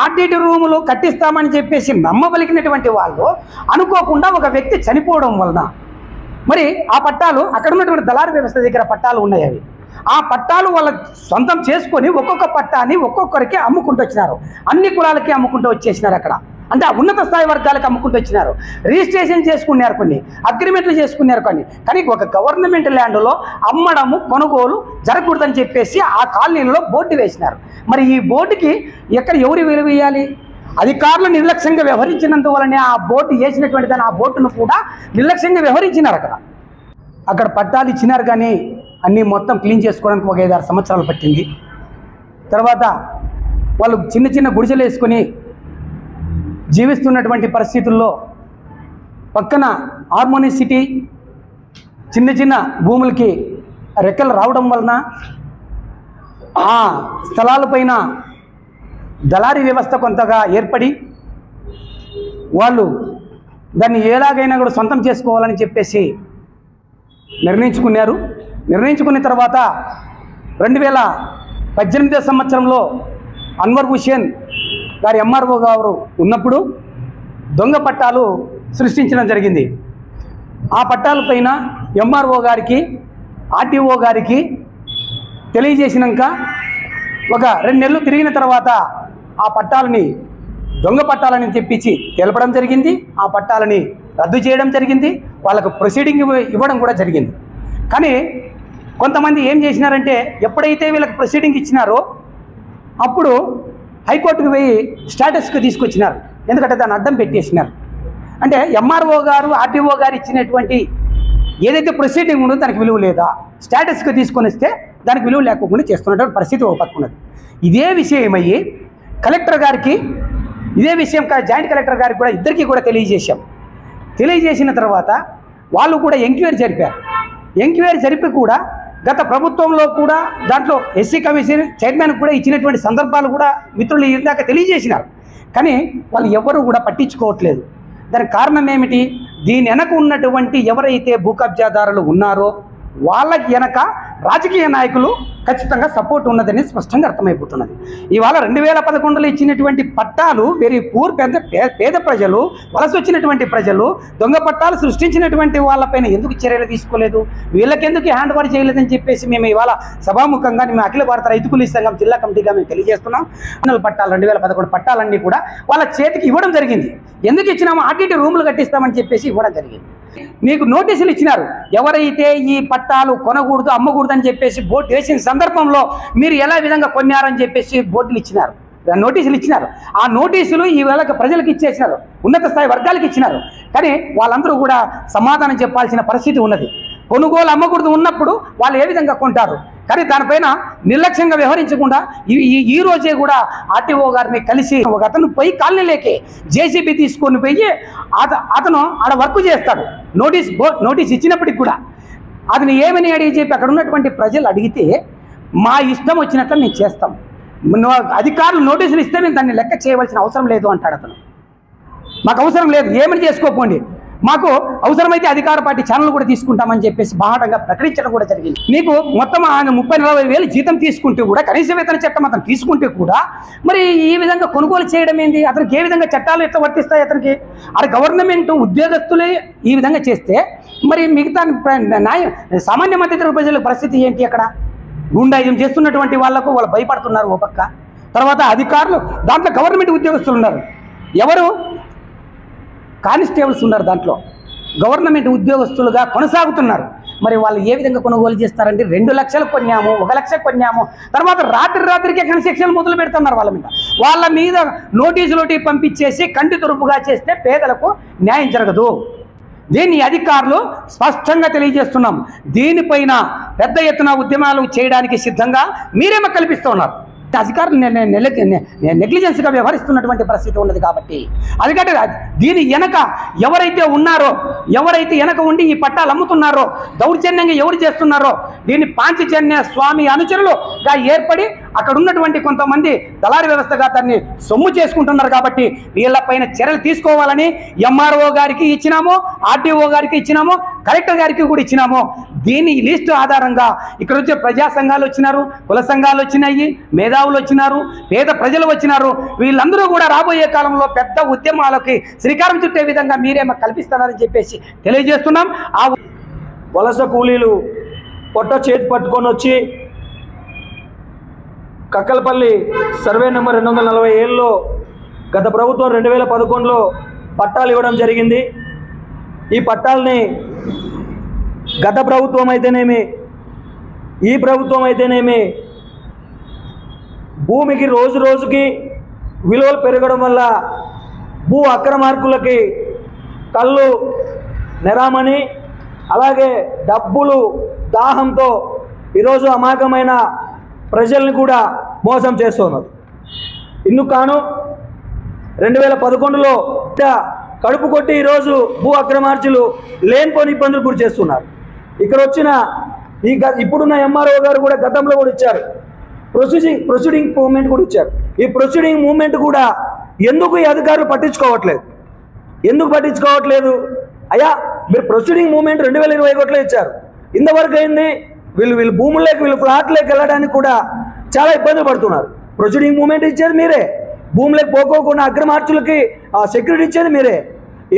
RTT రూములు కట్టిస్తామని చెప్పేసి నమ్మబలికినటువంటి వాళ్ళు అనుకోకుండా ఒక వ్యక్తి చనిపోవడం వలన మరి ఆ పట్టాలు అక్కడ ఉన్నటువంటి దళారీ వ్యవస్థ దగ్గర పట్టాలు ఉన్నాయి. అవి ఆ పట్టాలు వాళ్ళ సొంతం చేసుకొని ఒక్కొక్క పట్టాన్ని ఒక్కొక్కరికి అమ్ముకుంటూ వచ్చినారు. అన్ని కులాలకి అమ్ముకుంటూ వచ్చేసినారు. అక్కడ అంటే ఆ ఉన్నత స్థాయి వర్గాలకు అమ్ముకుంటూ వచ్చినారు. రిజిస్ట్రేషన్ చేసుకున్నారు, కొన్ని అగ్రిమెంట్లు చేసుకున్నారు, కానీ ఒక గవర్నమెంట్ ల్యాండ్లో అమ్మడము కొనుగోలు జరగకూడదని చెప్పేసి ఆ కాలనీలో బోర్డు వేసినారు. మరి ఈ బోర్డుకి ఎవరు విలువ వేయాలి? అధికారులు నిర్లక్ష్యంగా వ్యవహరించినందువలనే ఆ బోర్డు వేసినటువంటి దాన్ని ఆ బోర్డును కూడా నిర్లక్ష్యంగా వ్యవహరించినారు. అక్కడ పట్టాలు ఇచ్చినారు, కానీ అన్నీ మొత్తం క్లీన్ చేసుకోవడానికి ఒక 5-6 సంవత్సరాలు పట్టింది. తర్వాత వాళ్ళు చిన్న చిన్న గుడిసెలు వేసుకొని జీవిస్తున్నటువంటి పరిస్థితుల్లో పక్కన హార్మోనీ సిటీ చిన్న చిన్న భూములకి రెక్కలు రావడం వలన ఆ స్థలాలపైన దళారీ వ్యవస్థ కొంతగా ఏర్పడి వాళ్ళు దాన్ని ఎలాగైనా కూడా సొంతం చేసుకోవాలని చెప్పేసి నిర్ణయించుకున్నారు. నిర్ణయించుకున్న తర్వాత 2018 సంవత్సరంలో అన్వర్ హుసేన్ గారి ఎంఆర్ఓ గారు ఉన్నప్పుడు దొంగ పట్టాలు సృష్టించడం జరిగింది. ఆ పట్టాలపైన ఎంఆర్ఓ గారికి ఆర్టీఓ గారికి తెలియజేసినాక ఒక 2 నెలలు తిరిగిన తర్వాత ఆ పట్టాలని దొంగ పట్టాలని తెప్పించి తెలపడం జరిగింది. ఆ పట్టాలని రద్దు చేయడం జరిగింది. వాళ్ళకు ప్రొసీడింగ్ ఇవ్వడం కూడా జరిగింది. కానీ కొంతమంది ఏం చేసినారంటే ఎప్పుడైతే వీళ్ళకి ప్రొసీడింగ్ ఇచ్చినారో అప్పుడు హైకోర్టుకు పోయి స్టేటస్కి తీసుకొచ్చినారు. ఎందుకంటే దాన్ని అడ్డం పెట్టేసినారు. అంటే ఎంఆర్ఓ గారు ఆర్టీఓ గారు ఇచ్చినటువంటి ఏదైతే ప్రొసీడింగ్ ఉందో దానికి విలువ లేదా, స్టేటస్కి తీసుకొని వస్తే దానికి విలువ లేకుండా చేస్తున్నటువంటి పరిస్థితి ఒక పక్క ఉన్నది. ఇదే విషయమయ్యి కలెక్టర్ గారికి ఇదే విషయం జాయింట్ కలెక్టర్ గారికి కూడా ఇద్దరికీ కూడా తెలియజేశాం. తెలియజేసిన తర్వాత వాళ్ళు కూడా ఎంక్వైరీ జరిపారు. ఎంక్వైరీ జరిపి కూడా గత ప్రభుత్వంలో కూడా దాంట్లో ఎస్సీ కమిషన్ చైర్మన్ కూడా ఇచ్చినటువంటి సందర్భాలు కూడా మిత్రులు ఇందాక తెలియజేసినారు. కానీ వాళ్ళు ఎవరు కూడా పట్టించుకోవట్లేదు. దానికి కారణం ఏమిటి? దీని వెనక ఉన్నటువంటి ఎవరైతే భూ కబ్జాదారులు ఉన్నారో వాళ్ళకి వెనక రాజకీయ నాయకులు ఖచ్చితంగా సపోర్ట్ ఉన్నదని స్పష్టంగా అర్థమైపోతున్నది. ఇవాళ 2011లో ఇచ్చినటువంటి పట్టాలు వెరీ పూర్ పేద ప్రజలు, వలస వచ్చినటువంటి ప్రజలు దొంగ పట్టాలు సృష్టించినటువంటి వాళ్ళపైన ఎందుకు చర్యలు తీసుకోలేదు, వీళ్ళకెందుకు హ్యాండ్ ఓవర్ చేయలేదని చెప్పేసి మేము ఇవాళ సభాముఖంగా మేము అఖిల భారత రైతు కూలీ సంఘం జిల్లా కమిటీగా మేము తెలియజేస్తున్నాం. పట్టాలు 2011 పట్టాలన్నీ కూడా వాళ్ళ చేతికి ఇవ్వడం జరిగింది. ఎందుకు ఇచ్చినామో ఆర్టీటీ రూములు కట్టిస్తామని చెప్పేసి ఇవ్వడం జరిగింది. మీకు నోటీసులు ఇచ్చినారు. ఎవరైతే ఈ పట్టాలు కొనకూడదు అమ్మకూడదు అని చెప్పేసి బోర్డు వేసిన సందర్భంలో మీరు ఎలా విధంగా కొన్నారని చెప్పేసి బోర్డులు ఇచ్చినారు, నోటీసులు ఇచ్చినారు. ఆ నోటీసులు ఈ వేళకి ప్రజలకు ఇచ్చేసినారు, ఉన్నత స్థాయి వర్గాలకు ఇచ్చినారు. కానీ వాళ్ళందరూ కూడా సమాధానం చెప్పాల్సిన పరిస్థితి ఉన్నది. కొనుగోలు అమ్మకూడదు ఉన్నప్పుడు వాళ్ళు ఏ విధంగా కొంటారు? కానీ దానిపైన నిర్లక్ష్యంగా వ్యవహరించకుండా ఈ రోజే కూడా ఆర్టీఓ గారిని కలిసి ఒక అతను పోయి కాలనీలోకి జేసీబీ తీసుకొని పోయి అతను ఆడ వర్క్ చేస్తాడు. నోటీస్ ఇచ్చినప్పటికి కూడా అతను ఏమని అడిగి చెప్పి అక్కడ ఉన్నటువంటి ప్రజలు అడిగితే మా ఇష్టం వచ్చినట్లు మేము చేస్తాం, అధికారులు నోటీసులు ఇస్తే మేము దాన్ని లెక్క చేయవలసిన అవసరం లేదు అంటాడు అతను. మాకు అవసరం లేదు, ఏమని చేసుకోపోండి, మాకు అవసరమైతే అధికార పార్టీ ఛానల్ కూడా తీసుకుంటామని చెప్పేసి బాహాటంగా ప్రకటించడం కూడా జరిగింది. మీకు మొత్తం ఆయన 30-40 వేలు జీతం తీసుకుంటూ కూడా కనీస వేతన చట్టం అతను తీసుకుంటే కూడా మరి ఈ విధంగా కొనుగోలు చేయడం ఏంది? అతనికి ఏ విధంగా చట్టాలు ఎట్లా వర్తిస్తాయి? అతనికి అది గవర్నమెంట్ ఉద్యోగస్తులే ఈ విధంగా చేస్తే మరి మిగతా సామాన్య మధ్యతరగతి ప్రజల పరిస్థితి ఏంటి? అక్కడ గుండాయిజం చేస్తున్నటువంటి వాళ్ళు భయపడుతున్నారు ఓ పక్క. తర్వాత అధికారులు దాంట్లో గవర్నమెంట్ ఉద్యోగస్తులు ఉన్నారు, ఎవరు కానిస్టేబుల్స్ ఉన్నారు, దాంట్లో గవర్నమెంట్ ఉద్యోగస్తులుగా కొనసాగుతున్నారు. మరి వాళ్ళు ఏ విధంగా కొనుగోలు చేస్తారంటే 2 లక్షలు కొన్నాము, 1 లక్ష కొన్నాము, తర్వాత రాత్రికే కన్స్ట్రక్షన్ మొదలు పెడుతున్నారు. వాళ్ళ మీద నోటీసులు పంపించేసి కంటి తురుపుగా చేస్తే పేదలకు న్యాయం జరగదు. దీన్ని అధికారులు స్పష్టంగా తెలియజేస్తున్నాం. దీనిపైన పెద్ద ఎత్తున ఉద్యమాలు చేయడానికి సిద్ధంగా మీరేమో కల్పిస్తూ ఉన్నారు. అధికారులు నెగ్లిజెన్స్గా వ్యవహరిస్తున్నటువంటి పరిస్థితి ఉన్నది. కాబట్టి అందుకంటే దీని వెనక ఎవరైతే ఉన్నారో, ఎవరైతే వెనక ఉండి ఈ పట్టాలు అమ్ముతున్నారో, దౌర్జన్యంగా ఎవరు చేస్తున్నారో, దీన్ని పాంచజన్య స్వామి అనుచరులుగా ఏర్పడి అక్కడ ఉన్నటువంటి కొంతమంది దళారీ వ్యవస్థగా దాన్ని సొమ్ము చేసుకుంటున్నారు. కాబట్టి వీళ్ళపైన చర్యలు తీసుకోవాలని ఎంఆర్ఓ గారికి ఇచ్చినాము, ఆర్టీఓ గారికి ఇచ్చినాము, కలెక్టర్ గారికి కూడా ఇచ్చినాము. దీని లిస్టు ఆధారంగా ఇక్కడ వచ్చే ప్రజా సంఘాలు వచ్చినారు, కుల సంఘాలు వచ్చినాయి, మేధావులు వచ్చినారు, పేద ప్రజలు వచ్చినారు. వీళ్ళందరూ కూడా రాబోయే కాలంలో పెద్ద ఉద్యమాలకి శ్రీకారం చుట్టే విధంగా మీరే మాకు కల్పిస్తున్నారని చెప్పేసి తెలియజేస్తున్నాం. ఆ వలస కూలీలు పొట్ట చేతి పట్టుకొని వచ్చి కక్కలపల్లి సర్వే నెంబర్ 247లో గత ప్రభుత్వం 2011లో పట్టాలు ఇవ్వడం జరిగింది. ఈ పట్టాలని గత ప్రభుత్వం అయితేనేమి ఈ ప్రభుత్వం అయితేనేమి భూమికి రోజు రోజుకి విలువలు పెరగడం వల్ల భూ అక్రమార్కులకి కళ్ళు నెరామని అలాగే డబ్బులు దాహంతో ఈరోజు అమాయకమైన ప్రజల్ని కూడా మోసం చేస్తున్నారు. ఇందుకు కాను 2011లో కడుపు కొట్టి ఈరోజు భూ అక్రమార్చులు లేనిపోని ఇబ్బందులు గురి చేస్తున్నారు. ఇక్కడ వచ్చిన ఇప్పుడున్న ఎంఆర్ఓ గారు కూడా గతంలో కూడా ఇచ్చారు, ప్రొసీడింగ్ మూవ్మెంట్ కూడా ఇచ్చారు. ఈ ప్రొసీడింగ్ మూవ్మెంట్ కూడా ఎందుకు ఈ అధికారులు పట్టించుకోవట్లేదు? ఎందుకు పట్టించుకోవట్లేదు? అయ్యా మీరు ప్రొసీడింగ్ మూవ్మెంట్ 2021లో ఇచ్చారు, ఇంతవరకు అయింది. వీళ్ళు భూముల్లోకి వీళ్ళు ఫ్లాట్లోకి వెళ్ళడానికి కూడా చాలా ఇబ్బందులు పడుతున్నారు. ప్రొసీడింగ్ మూవ్మెంట్ ఇచ్చేది మీరే, భూములకు పోకోకుండా అగ్రమార్చులకి సెక్యూరిటీ ఇచ్చేది మీరే.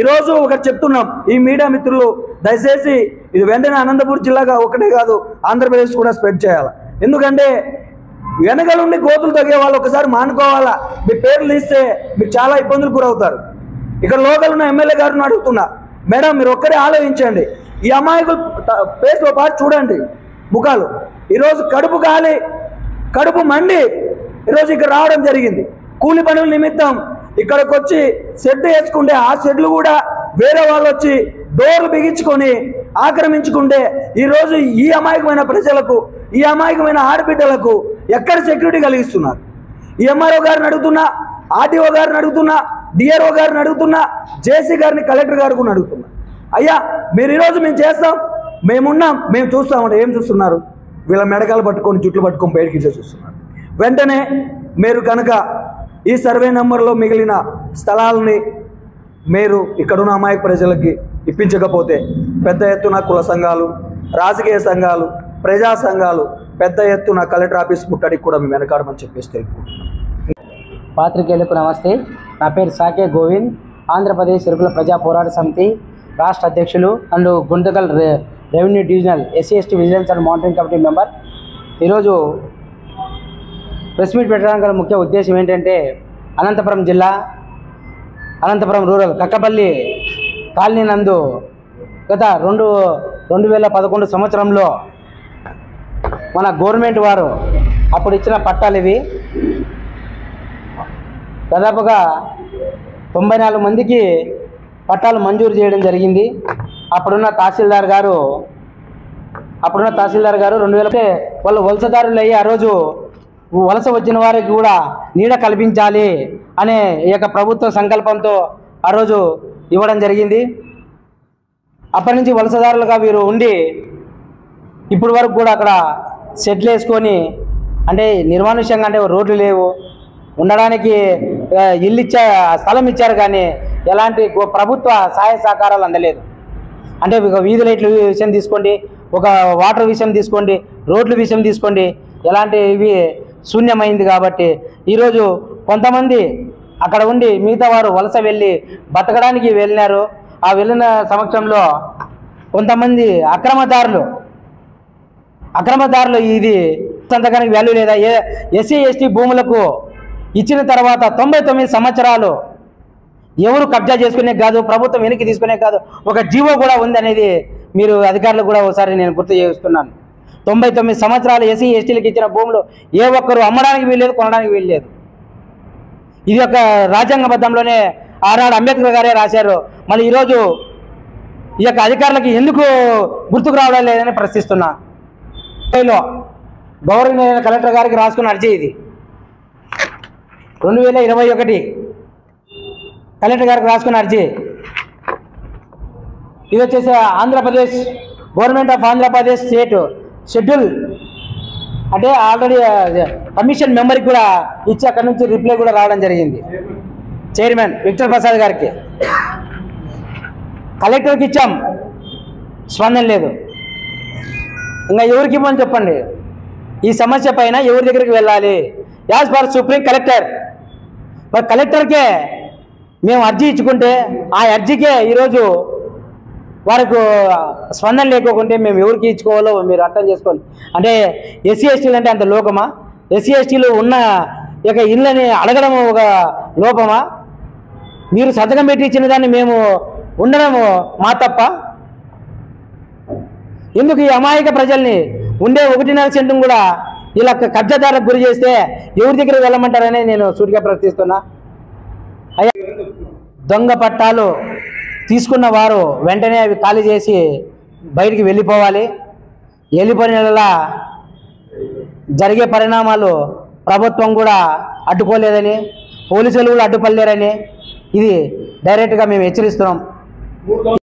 ఈరోజు ఒకటి చెప్తున్నాం, ఈ మీడియా మిత్రులు దయచేసి ఇది వెంటనే అనంతపురం జిల్లాగా ఒకటే కాదు ఆంధ్రప్రదేశ్ కూడా స్ప్రెడ్ చేయాలి. ఎందుకంటే వెనకలుండి గోతులు తగ్గే వాళ్ళు ఒకసారి మానుకోవాలా. మీ పేర్లు తీస్తే మీకు చాలా ఇబ్బందులు గురవుతారు. ఇక్కడ లోకల్ ఉన్న ఎమ్మెల్యే గారిని అడుగుతున్నా, మేడం మీరు ఒక్కరే ఆలోచించండి, ఈ అమాయకులు ఫేస్లో పాటు చూడండి ముఖాలు. ఈరోజు కడుపు కాలి కడుపు మండి ఈరోజు ఇక్కడ రావడం జరిగింది. కూలి పనుల నిమిత్తం ఇక్కడికి వచ్చి షెడ్ వేసుకుంటే ఆ షెడ్లు కూడా వేరే వాళ్ళు వచ్చి డోర్లు బిగించుకొని ఆక్రమించుకుంటే ఈరోజు ఈ అమాయకమైన ప్రజలకు, ఈ అమాయకమైన ఆడబిడ్డలకు ఎక్కడ సెక్యూరిటీ కలిగిస్తున్నారు? ఈ ఎంఆర్ఓ గారిని అడుగుతున్నా, ఆర్టీఓ గారిని అడుగుతున్నా, డిఆర్ఓ గారిని అడుగుతున్నా, జేసీ గారిని, కలెక్టర్ గారు కూడా అడుగుతున్నా. అయ్యా మీరు ఈరోజు మేము చేస్తాం, మేమున్నాం, మేము చూస్తామంటే ఏం చూస్తున్నారు? వీళ్ళ మెడకాలు పట్టుకొని జుట్లు పట్టుకొని బయటికి చూస్తున్నారు. వెంటనే మీరు కనుక ఈ సర్వే నెంబర్లో మిగిలిన స్థలాలని మీరు ఇక్కడున్న అమాయక ప్రజలకి ఇప్పించకపోతే పెద్ద ఎత్తున కుల సంఘాలు, రాజకీయ సంఘాలు, ప్రజా సంఘాలు పెద్ద ఎత్తున కలెక్టర్ ఆఫీస్ ముట్టడికి కూడా మేము వెనకాడమని చెప్పేసి తెలుపుకుంటున్నాం. పాత్రికేయులకు నమస్తే. నా పేరు సాకే గోవింద్, ఆంధ్రప్రదేశ్ ఎరుకుల ప్రజా పోరాట సమితి రాష్ట్ర అధ్యక్షులు and Guntakal revenue divisional SC/ST vigilance and monitoring committee member. ఈరోజు ప్రెస్ మీట్ పెట్టడానికి గల ముఖ్య ఉద్దేశం ఏంటంటే, అనంతపురం జిల్లా అనంతపురం రూరల్ కక్కపల్లి కాలనీ నందు గత 2011 సంవత్సరంలో మన గవర్నమెంట్ వారు అప్పుడు ఇచ్చిన పట్టాలు ఇవి. దాదాపుగా 94 మందికి పట్టాలు మంజూరు చేయడం జరిగింది. అప్పుడున్న తహసీల్దార్ గారు 2000 వాళ్ళు వలసదారులు అయ్యి ఆ రోజు వలస వచ్చిన వారికి కూడా నీడ కల్పించాలి అనే ఈ యొక్క ప్రభుత్వ సంకల్పంతో ఆ రోజు ఇవ్వడం జరిగింది. అప్పటి నుంచి వలసదారులుగా వీరు ఉండి ఇప్పటి వరకు కూడా అక్కడ షెడ్లు వేసుకొని, అంటే నిర్మానుష్యంగా, అంటే రోడ్లు లేవు, ఉండడానికి స్థలం ఇచ్చారు కానీ ఎలాంటి ప్రభుత్వ సహాయ సహకారాలు అందలేదు. అంటే ఒక వీధి లైట్ల విషయం తీసుకోండి, ఒక వాటర్ విషయం తీసుకోండి, రోడ్ల విషయం తీసుకోండి, ఎలాంటి ఇవి శూన్యమైంది. కాబట్టి ఈరోజు కొంతమంది అక్కడ ఉండి మిగతా వారు వలస వెళ్ళి బతకడానికి వెళ్ళినారు. ఆ వెళ్ళిన సమక్షంలో కొంతమంది అక్రమదారులు ఇది సంతకానికి వాల్యూ లేదా, SC/ST భూములకు ఇచ్చిన తర్వాత 99 సంవత్సరాలు ఎవరు కబ్జా చేసుకునే కాదు, ప్రభుత్వం వెనక్కి తీసుకునే కాదు, ఒక జీవో కూడా ఉంది అనేది మీరు అధికారులకు కూడా ఒకసారి నేను గుర్తు చేస్తున్నాను. 99 సంవత్సరాలు SC/STలకు ఇచ్చిన భూములు ఏ ఒక్కరు అమ్మడానికి వీల్లేదు, కొనడానికి వీల్లేదు. ఇది ఒక రాజ్యాంగబద్ధంలోనే ఆనాడు అంబేద్కర్ గారే రాశారు. మళ్ళీ ఈరోజు ఈ యొక్క అధికారులకి ఎందుకు గుర్తుకు రావడం లేదని ప్రశ్నిస్తున్నా. గౌరవనీయ కలెక్టర్ గారికి రాసుకున్న అర్జీ ఇది 2021 కలెక్టర్ గారికి రాసుకున్న అర్జీ. ఇది వచ్చేసి Andhra Pradesh government of Andhra Pradesh state schedule, అంటే ఆల్రెడీ కమిషన్ మెంబర్కి కూడా ఇచ్చి అక్కడి నుంచి రిప్లై కూడా రావడం జరిగింది. చైర్మన్ విక్టర్ ప్రసాద్ గారికి కలెక్టర్కి ఇచ్చాం, స్పందన లేదు. ఇంకా ఎవరికి ఇవ్వమని చెప్పండి? ఈ సమస్య పైన ఎవరి దగ్గరికి వెళ్ళాలి? As per supreme collector. మరి కలెక్టర్కే మేము అర్జీ ఇచ్చుకుంటే ఆ అర్జీకే ఈరోజు వారికి స్పందన లేకోకుంటే మేము ఎవరికి ఇచ్చుకోవాలో మీరు అర్థం చేసుకోండి. అంటే ఎస్సీ ఎస్టీలు అంటే అంత లోకమా? ఎస్సీ ఎస్టీలు ఉన్న ఇక ఇళ్ళని అడగడం ఒక లోపమా? మీరు సంతకం పెట్టి ఇచ్చిన దాన్ని మేము ఉండడము మా తప్ప? ఎందుకు ఈ అమాయక ప్రజల్ని ఉండే 1.5 సెంటు కూడా ఇలా కబ్జాదారులకు గురి చేస్తే ఎవరి దగ్గరికి వెళ్ళమంటారనే నేను సూటిగా ప్రశ్నిస్తున్నా. అయ్యా, దొంగ పట్టాలు తీసుకున్న వారు వెంటనే అవి ఖాళీ చేసి బయటికి వెళ్ళిపోవాలి. వెళ్ళిపోయిన జరిగే పరిణామాలు ప్రభుత్వం కూడా అడ్డుకోలేదని, పోలీసులు కూడా అడ్డుపడలేరని ఇది డైరెక్ట్గా మేము హెచ్చరిస్తున్నాం.